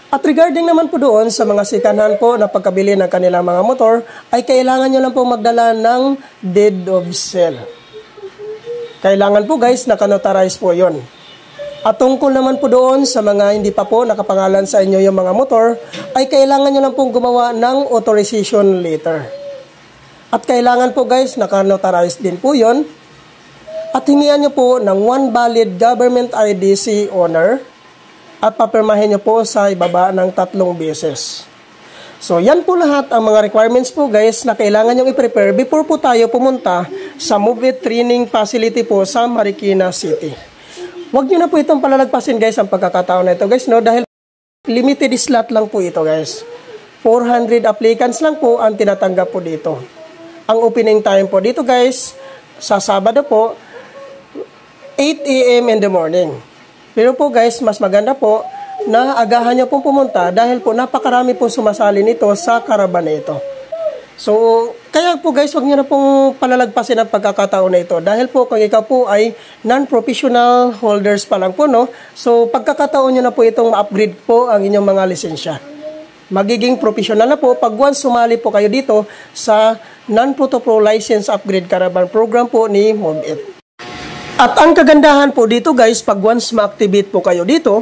At regarding naman po doon sa mga second-hand po na pagkabili ng kanilang mga motor, ay kailangan nyo lang po magdala ng deed of sale. Kailangan po guys, nakanotarize po yon. At tungkol naman po doon sa mga hindi pa po nakapangalan sa inyo yung mga motor, ay kailangan nyo lang pong gumawa ng authorization letter. At kailangan po guys, nakanotarize din po yon. At hingian nyo po ng one valid government IDC owner at papirmahin nyo po sa ibaba ng 3 beses. So, yan po lahat ang mga requirements po guys na kailangan nyo i-prepare before po tayo pumunta sa Move It Training Facility po sa Marikina City. Huwag nyo na po itong palalagpasin guys ang pagkakataon na ito guys, no? Dahil limited slot lang po ito guys. 400 applicants lang po ang tinatanggap po dito. Ang opening time po dito guys, sa Sabado po, 8 AM in the morning. Pero po guys, mas maganda po na agahan nyo pong pumunta dahil po napakarami pong sumasali nito sa karaban na ito. So, kaya po guys, huwag nyo na pong palalagpasin ang pagkakataon na ito. Dahil po kung ikaw po ay non-professional holders pa lang po, no? So, pagkakataon nyo na po itong ma-upgrade po ang inyong mga lisensya. Magiging professional na po pag once sumali po kayo dito sa non-protocol license upgrade caravan program po ni Move It. At ang kagandahan po dito guys, pag once ma-activate po kayo dito,